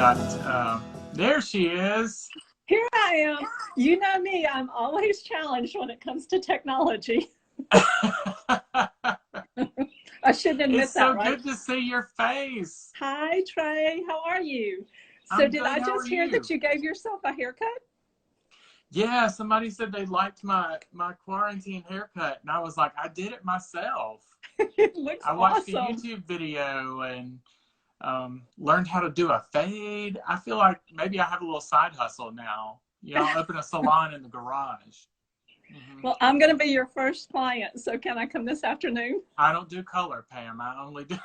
got, there she is. Here I am. You know me, I'm always challenged when it comes to technology. I shouldn't admit It's that, so right? good to see your face. Hi, Trey. How are you? So I'm did good. I How are just hear you? that you gave yourself a haircut? Yeah, somebody said they liked my quarantine haircut, and I was like, I did it myself. It looks I watched a awesome. YouTube video and learned how to do a fade. I feel like maybe I have a little side hustle now. I'll open a salon in the garage. Well, I'm going to be your first client, so can I come this afternoon? I don't do color, Pam. I only do.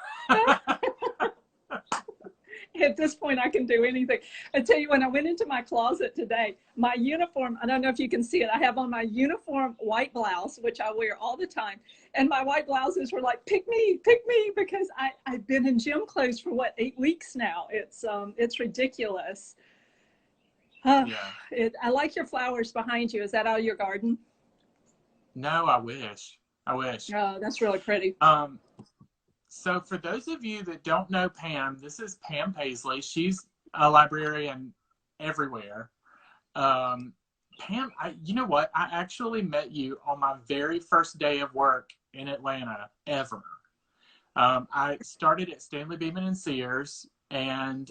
At this point, I can do anything. I tell you, when I went into my closet today, my uniform, I don't know if you can see it, I have on my uniform white blouse, which I wear all the time. And my white blouses were like, pick me, because I've been in gym clothes for what, 8 weeks now. It's ridiculous. Yeah. I like your flowers behind you. Is that out of your garden? No, I wish. I wish. Oh, that's really pretty. So for those of you that don't know Pam, this is Pam Paisley. She's a librarian everywhere. Pam, you know what? I actually met you on my very first day of work in Atlanta ever. I started at Stanley Beeman and Sears, and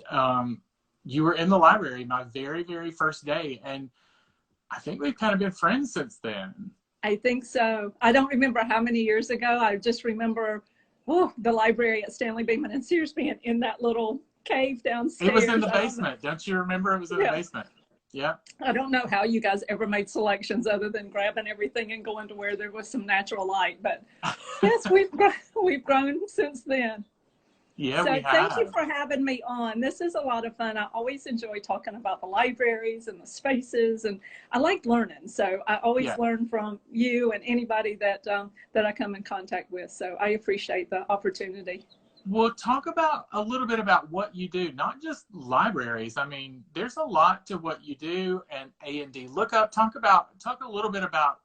you were in the library my very, very first day. And I think we've kind of been friends since then. I think so. I don't remember how many years ago. I just remember the library at Stanley Beeman and Sears being in that little cave downstairs. It was in the basement. Don't you remember? It was in the basement. Yeah. I don't know how you guys ever made selections other than grabbing everything and going to where there was some natural light. But yes, we've grown since then. Yeah, so we have. Thank you for having me on. This is a lot of fun. I always enjoy talking about the libraries and the spaces, and I like learning. So I always learn from you and anybody that I come in contact with. So I appreciate the opportunity. Well, talk about a little bit about what you do, not just libraries. I mean, there's a lot to what you do, and A&D Lookup. Talk a little bit about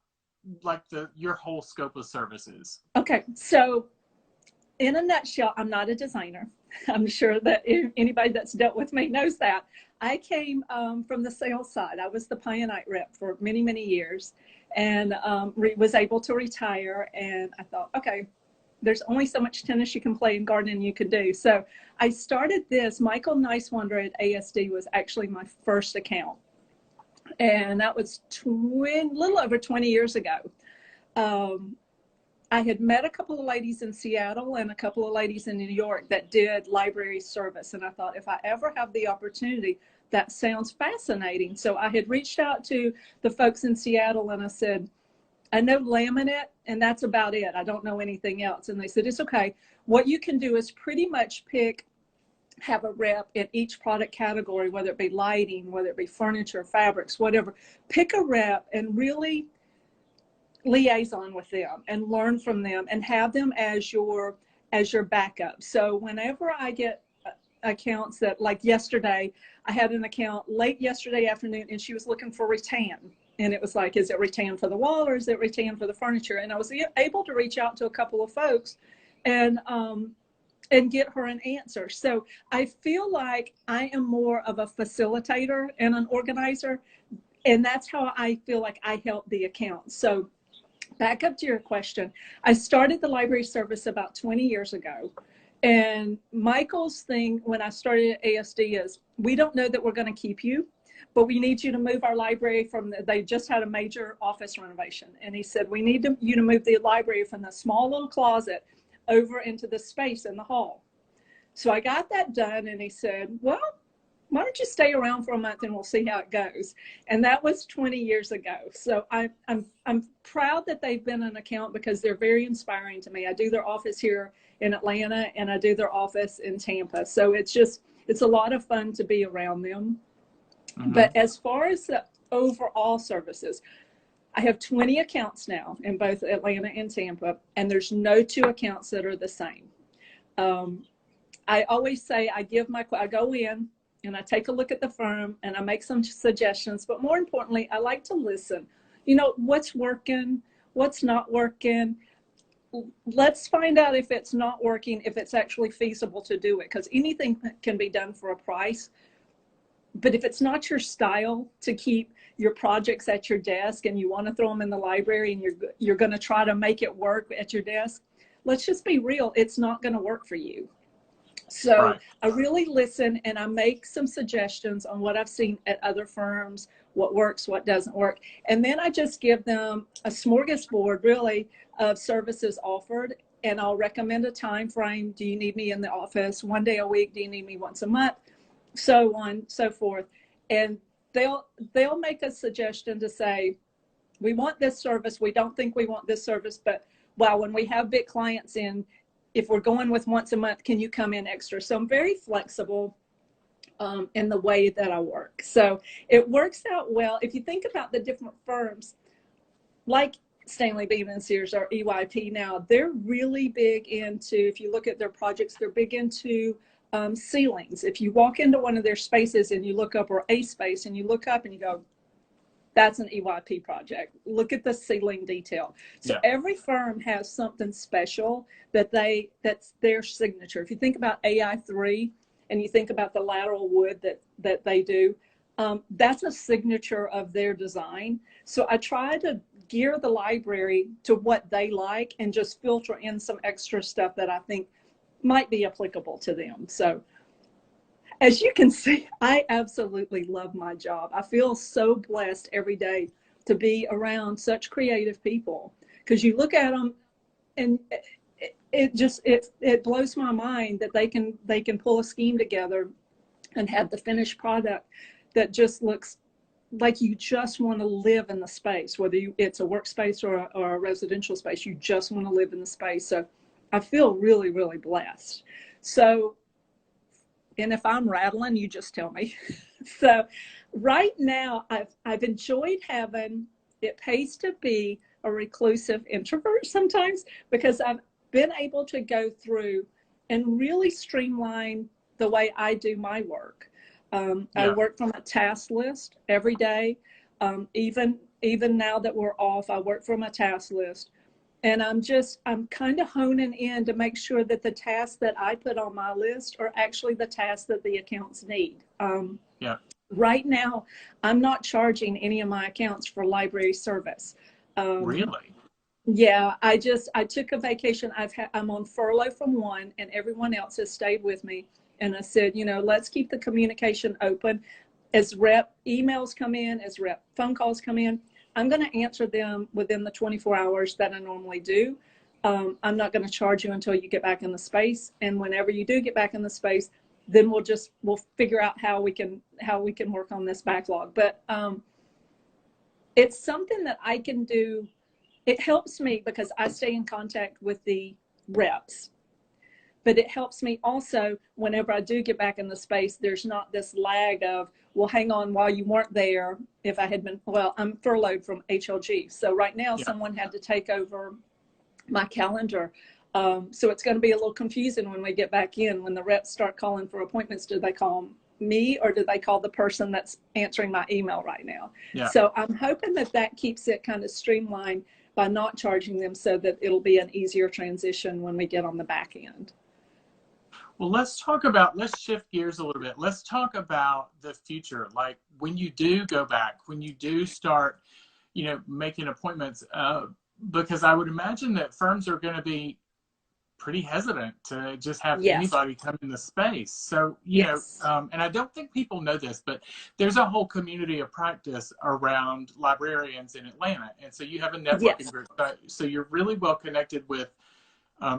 like your whole scope of services. Okay, so in a nutshell, I'm not a designer. I'm sure that anybody that's dealt with me knows that. I came from the sales side. I was the Pionite rep for many, many years, and was able to retire. And I thought, okay, there's only so much tennis you can play and gardening you can do. So I started this. Michael Nicewander at ASD was actually my first account. And that was a little over 20 years ago. I had met a couple of ladies in Seattle and a couple of ladies in New York that did library service. And I thought, if I ever have the opportunity, that sounds fascinating. So I had reached out to the folks in Seattle and I said, I know laminate and that's about it. I don't know anything else. And they said, it's okay. What you can do is pretty much have a rep in each product category, whether it be lighting, whether it be furniture, fabrics, whatever. Pick a rep and really liaison with them and learn from them and have them as your backup. So whenever I get accounts that, like yesterday, I had an account late yesterday afternoon and she was looking for rattan. And it was like, is it rattan for the wall or is it rattan for the furniture? And I was able to reach out to a couple of folks and get her an answer. So I feel like I am more of a facilitator and an organizer. And that's how I feel like I help the account. So back up to your question. I started the library service about 20 years ago. And Michael's thing when I started at ASD is, we don't know that we're going to keep you, but we need you to move our library they just had a major office renovation. And he said, we need you to move the library from the small little closet over into the space in the hall. So I got that done. And he said, well, why don't you stay around for a month and we'll see how it goes. And that was 20 years ago. So I'm proud that they've been an account because they're very inspiring to me. I do their office here in Atlanta and I do their office in Tampa. So it's a lot of fun to be around them. Mm-hmm. But as far as the overall services, I have 20 accounts now in both Atlanta and Tampa, and there's no two accounts that are the same. I always say I go in, and I take a look at the firm and I make some suggestions, but more importantly, I like to listen. What's working, what's not working. Let's find out if it's not working, if it's actually feasible to do it, because anything can be done for a price. but if it's not your style to keep your projects at your desk and you want to throw them in the library and you're going to try to make it work at your desk, let's just be real, it's not going to work for you. So Right. I really listen and I make some suggestions on what I've seen at other firms, what works, what doesn't work. And then I just give them a smorgasbord really of services offered. And I'll recommend a time frame. Do you need me in the office 1 day a week? Do you need me once a month? So on, so forth. And they'll make a suggestion to say, we want this service. We don't think we want this service, but wow, when we have big clients in, if we're going with once a month, can you come in extra? So I'm very flexible in the way that I work. So it works out well. If you think about the different firms, like Stanley Beaman Sears or EYP now, they're really big into, if you look at their projects, they're big into ceilings. If you walk into one of their spaces and you look up, or a space, and you look up and you go, that's an EYP project. Look at the ceiling detail. So Yeah. every firm has something special that's their signature. If you think about AI3 and you think about the lateral wood that they do, that's a signature of their design. So I try to gear the library to what they like and just filter in some extra stuff that I think might be applicable to them. So as you can see, I absolutely love my job. I feel so blessed every day to be around such creative people, because you look at them and it blows my mind that they can pull a scheme together and have the finished product that just looks like you just want to live in the space, whether it's a workspace or a residential space, you just want to live in the space. So I feel really, really blessed. So, and if I'm rattling, you just tell me. So right now, I've enjoyed having, it pays to be a reclusive introvert sometimes, because I've been able to go through and really streamline the way I do my work. I work from a task list every day. Even now that we're off, I work from a task list. And I'm kind of honing in to make sure that the tasks that I put on my list are actually the tasks that the accounts need. Yeah. Right now, I'm not charging any of my accounts for library service. Really? Yeah, I took a vacation. I'm on furlough from one, and everyone else has stayed with me. And I said, let's keep the communication open. As rep emails come in, as rep phone calls come in, I'm going to answer them within the 24 hours that I normally do. I'm not going to charge you until you get back in the space. And whenever you do get back in the space, then we'll figure out how we can work on this backlog. But it's something that I can do. It helps me because I stay in contact with the reps. But it helps me also whenever I do get back in the space, there's not this lag of, well, hang on, while you weren't there, if I had been, well, I'm furloughed from HLG. So right now someone had to take over my calendar. So it's going to be a little confusing when we get back in. When the reps start calling for appointments, do they call me or do they call the person that's answering my email right now? Yeah. So I'm hoping that keeps it kind of streamlined by not charging them, so that it'll be an easier transition when we get on the back end. Well, let's shift gears a little bit. Let's talk about the future. Like when you do go back, when you do start, making appointments, because I would imagine that firms are going to be pretty hesitant to just have anybody come in the space. So, and I don't think people know this, but there's a whole community of practice around librarians in Atlanta. And so you have a networking group. So you're really well connected with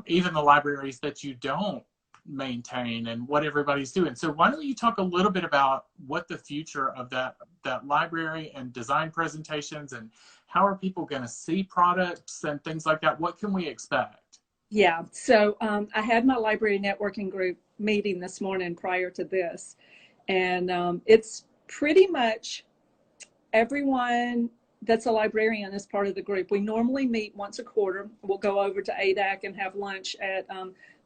even the libraries that you don't maintain and what everybody's doing. So why don't you talk a little bit about what the future of that library and design presentations, and how are people going to see products and things like that? What can we expect? Yeah, so I had my library networking group meeting this morning prior to this, and it's pretty much everyone that's a librarian is part of the group. We normally meet once a quarter. We'll go over to ADAC and have lunch at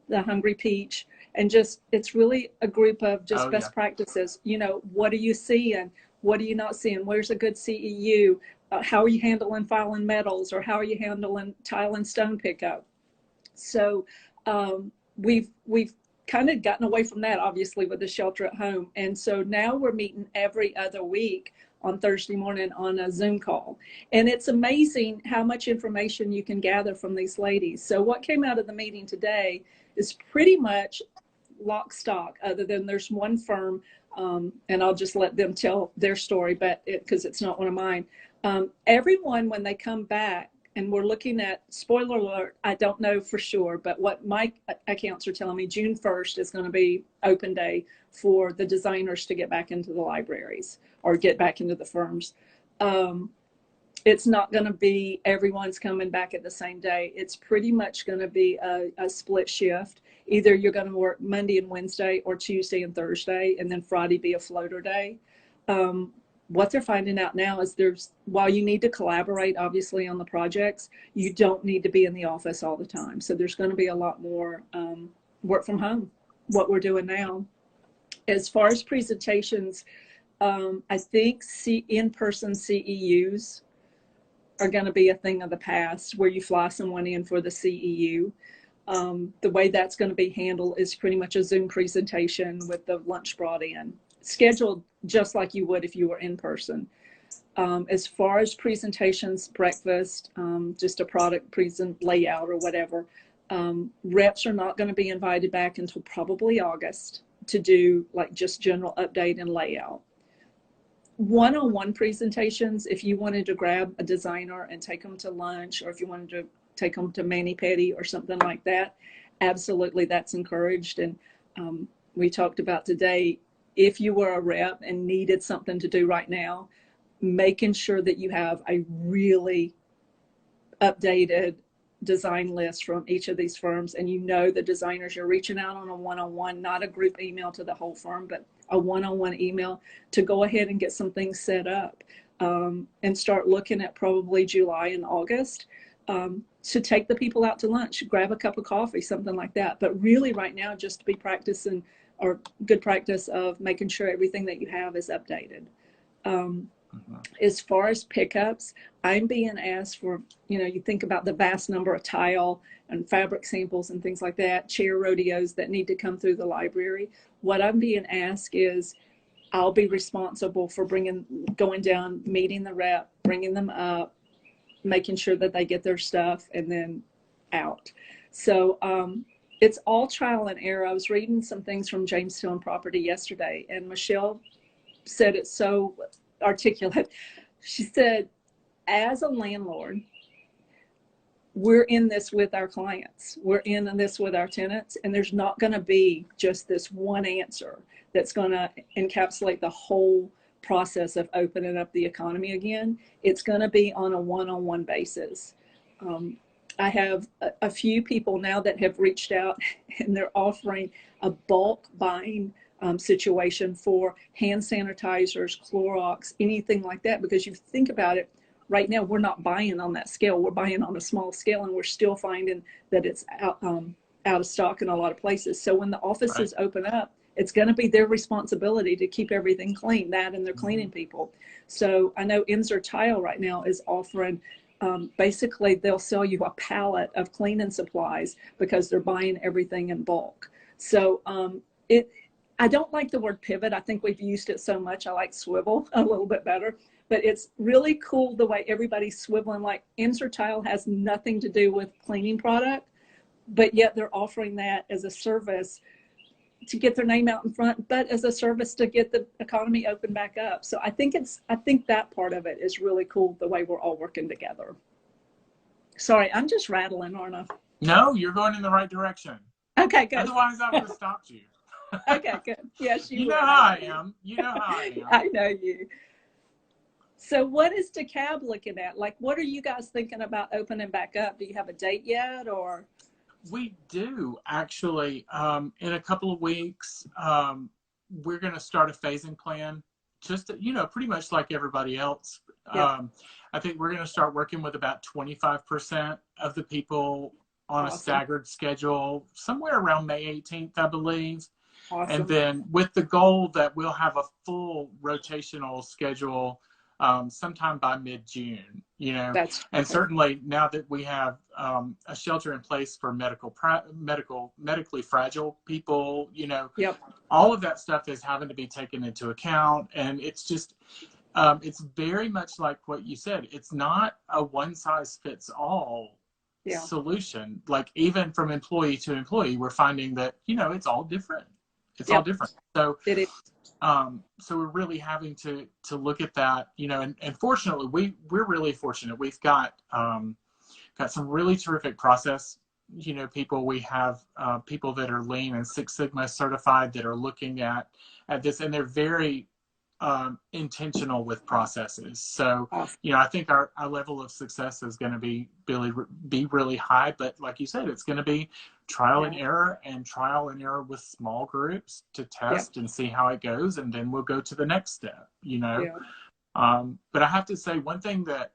the Hungry Peach, and it's really a group of just best practices. What are you seeing? What are you not seeing? Where's a good CEU? How are you handling filing metals, or how are you handling tile and stone pickup? So we've kind of gotten away from that, obviously, with the shelter at home. And so now we're meeting every other week on Thursday morning on a Zoom call. And it's amazing how much information you can gather from these ladies. So what came out of the meeting today is pretty much lock stock, other than there's one firm, and I'll just let them tell their story, but because it's not one of mine. Everyone, when they come back, and we're looking at, spoiler alert, I don't know for sure, but what my accounts are telling me, June 1st is going to be open day for the designers to get back into the libraries or get back into the firms. It's not going to be everyone's coming back at the same day. It's pretty much going to be a split shift. Either you're going to work Monday and Wednesday, or Tuesday and Thursday, and then Friday be a floater day. What they're finding out now is while you need to collaborate, obviously, on the projects, you don't need to be in the office all the time. So there's going to be a lot more work from home, what we're doing now. As far as presentations, I think in-person CEUs are going to be a thing of the past, where you fly someone in for the CEU. The way that's going to be handled is pretty much a Zoom presentation with the lunch brought in, scheduled just like you would if you were in person. As far as presentations, breakfast, just a product present layout or whatever, reps are not going to be invited back until probably August to do like just general update and layout. One-on-one presentations, if you wanted to grab a designer and take them to lunch, or if you wanted to take them to mani-pedi or something like that, absolutely, that's encouraged. And we talked about today, if you were a rep and needed something to do right now, making sure that you have a really updated design list from each of these firms, and you know the designers, you're reaching out on a one-on-one, not a group email to the whole firm, but a one-on-one email to go ahead and get some things set up, and start looking at probably July and August to take the people out to lunch, grab a cup of coffee, something like that. But really right now, just to be practicing, or good practice of making sure everything that you have is updated. As far as pickups, I'm being asked for, you think about the vast number of tile and fabric samples and things like that, chair rodeos that need to come through the library. What I'm being asked is, I'll be responsible for going down, meeting the rep, bringing them up, making sure that they get their stuff, and then out. So it's all trial and error. I was reading some things from Jamestown Property yesterday, and Michelle said it so articulate. She said, as a landlord, we're in this with our clients. We're in this with our tenants, and there's not going to be just this one answer that's going to encapsulate the whole process of opening up the economy again. It's going to be on a one-on-one basis. I have a few people now that have reached out, and they're offering a bulk buying situation for hand sanitizers, Clorox, anything like that, because you think about it, right now we're not buying on that scale. We're buying on a small scale, and we're still finding that it's out of stock in a lot of places. So when the offices open up, it's going to be their responsibility to keep everything clean, that and their cleaning people. So I know Ensor Tile right now is offering, basically they'll sell you a pallet of cleaning supplies because they're buying everything in bulk. So I don't like the word pivot. I think we've used it so much. I like swivel a little bit better. But it's really cool the way everybody's swiveling. Like Ensor Tile has nothing to do with cleaning product, but yet they're offering that as a service to get their name out in front, but as a service to get the economy open back up. So I think that part of it is really cool, the way we're all working together. Sorry, I'm just rattling, aren't I? No, you're going in the right direction. Okay, good. Otherwise, I would have stopped you. Okay, good. Yes, you know how I am. You know how I am. I know you. So what is DeKalb looking at? Like, what are you guys thinking about opening back up? Do you have a date yet, or? We do, actually. In a couple of weeks, we're going to start a phasing plan, just, pretty much like everybody else. Yeah. I think we're going to start working with about 25% of the people on a staggered schedule, somewhere around May 18th, I believe. Awesome. And then with the goal that we'll have a full rotational schedule sometime by mid-June. you know. That's And true. certainly now that we have a shelter in place for medically fragile people, you know, Yep. all of that stuff is having to be taken into account. And it's just, it's very much like what you said. It's not a one size fits all Yeah. solution. Like even from employee to employee, we're finding that, you know, it's all different. It's all Yep. different. So, It is. so we're really having to look at that, you know, and fortunately, we're really fortunate. We've got some really terrific process, you know, people. We have people that are Lean and Six Sigma certified that are looking at this, and they're very intentional with processes. So, Awesome. you know, I think our level of success is going to be really high. But like you said, it's going to be trial Yeah. and error, and trial and error with small groups to Yep. test and see how it goes, and then we'll go to the next step. You know, Yeah. but I have to say one thing that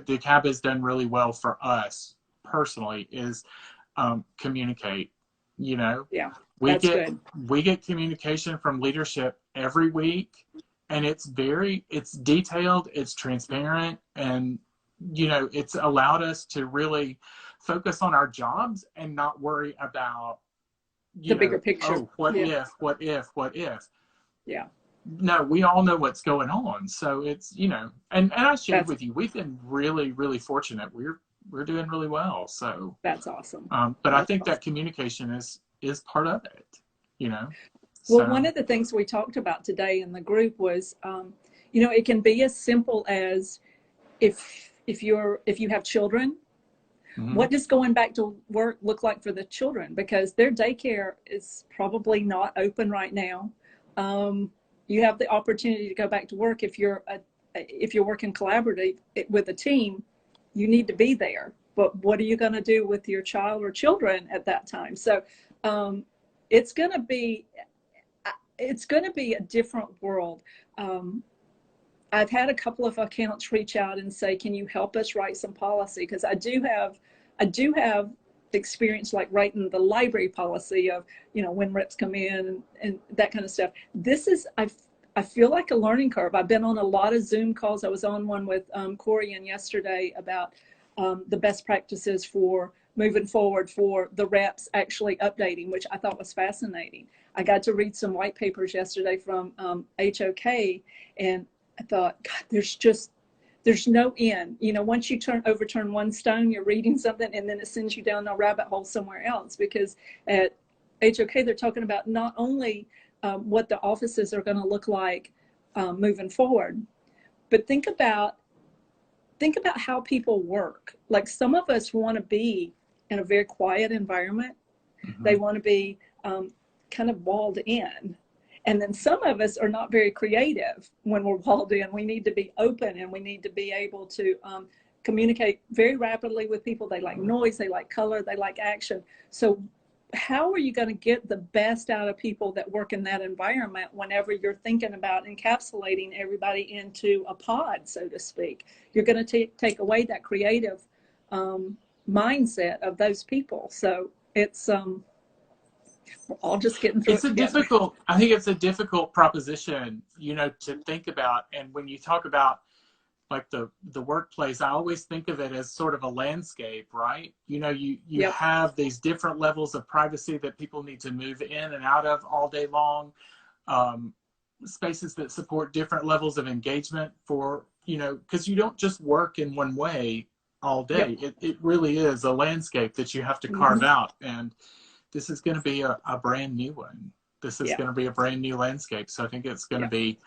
the cab has done really well for us personally is communicate. You know, Yeah. we That's get good. we get communication from leadership every week, and it's detailed, it's transparent, and you know, it's allowed us to really focus on our jobs and not worry about, The you bigger know, picture. oh, what Yeah. if, what if. Yeah. No, we all know what's going on. So it's, you know, and I shared That's with you, we've been really fortunate. We're doing really well. So, that's awesome. but I That's think awesome. that communication is part of it, you know. Well, one So, of the things we talked about today in the group was, you know, it can be as simple as if you have children, mhm. what does going back to work look like for the children? Because their daycare is probably not open right now. You have the opportunity to go back to work if you're working collaboratively with a team. You need to be there. But what are you going to do with your child or children at that time? So um, it's going to be a different world. Um, I've had a couple of accounts reach out and say, "Can you help us write some policy?" Because I do have experience like writing the library policy of, you know, when reps come in and that kind of stuff. This is I feel like a learning curve. I've been on a lot of Zoom calls. I was on one with Corey and yesterday about the best practices for moving forward for the reps actually updating, which I thought was fascinating. I got to read some white papers yesterday from HOK, and I thought, God, there's no end. You know, once you overturn one stone, you're reading something, and then it sends you down a rabbit hole somewhere else. Because at HOK, they're talking about not only what the offices are going to look like moving forward, but think about how people work. Like some of us want to be in a very quiet environment. They Mhm. want to be kind of walled in. And then some of us are not very creative when we're walled in. We need to be open, and we need to be able to communicate very rapidly with people. They like noise, they like color, they like action. So how are you going to get the best out of people that work in that environment whenever you're thinking about encapsulating everybody into a pod, so to speak? You're going to take away that creative mindset of those people. So it's we're all just getting through it together. I think it's a difficult proposition, you know, to think about. And when you talk about like the workplace, I always think of it as sort of a landscape, right? You know, you Yep. have these different levels of privacy that people need to move in and out of all day long. Um, Spaces that support different levels of engagement for, you know, because you don't just work in one way all Yep. day. It really is a landscape that you have to carve Mm-hmm. out. And this is going to be a brand new one. This is Yeah. going to be a brand new landscape. So I think it's going to Yeah. be,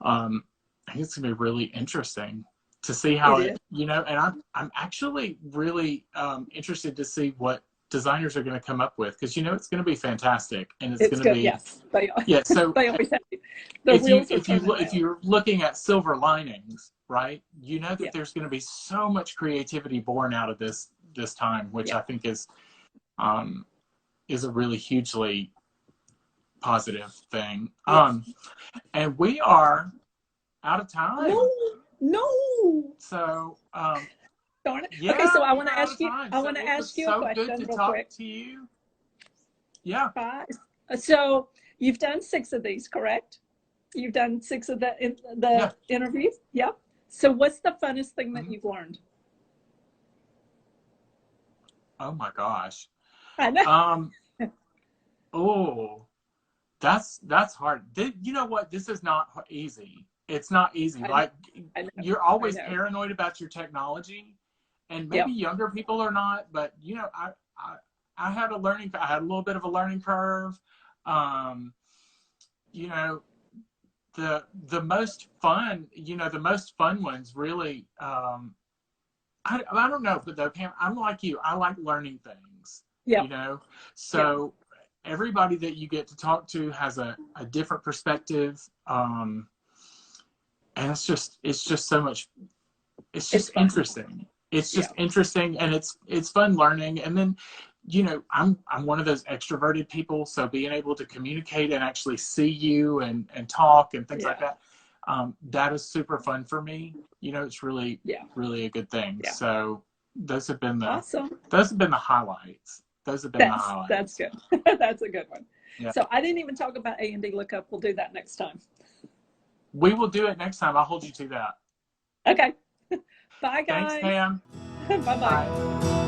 I think it's going to be really interesting to see how It it, is. you know, and I'm actually really interested to see what designers are going to come up with, because, you know, it's going to be fantastic, and it's It's going to good. be, Yes. They yeah. So they always have. The wheels are turning if now. you're looking at silver linings, right, you know Yeah. that there's going to be so much creativity born out of this time, which Yeah. I think um, is a really hugely positive thing. Yes. And we are out of No. time. No. So, Darn it. Okay. yeah, So I we want to are out ask of you. time. I So want to it was ask you a so good question to real talk quick. to you. Yeah. Bye. So you've done 6 of these, correct? You've done 6 of the Yeah. interviews. Yep. So what's the funnest thing that Mhm. you've learned? Oh my gosh. I know. Um, oh, that's hard. You know what? This is not easy. It's not easy. I know. Like I know. you're I always know. paranoid about your technology, and maybe Yep. younger people are not. But you know, I had a learning. I had a little bit of a learning curve. Um, you know, the most fun. You know, the most fun ones really. I don't know, but though, Pam, I'm like you. I like learning things, you Yep. know? Yep. So everybody that you get to talk to has a different perspective. And it's just so much, it's It's just fun. interesting. It's Yeah. just interesting and it's fun learning. And then, you know, I'm one of those extroverted people. So being able to communicate and actually see you and talk and things like Yeah. that, that is super fun for me. You know, it's really, Yeah. really a good thing. Yeah. So those have been the Awesome. those have been the highlights. Those have been the That's highlights. good. That's a good one. Yeah. So I didn't even talk about A&D lookup. We'll do that next time. We will do it next time. I'll hold you to that. Okay. Bye, Thanks, guys. Pam. Bye bye. Bye.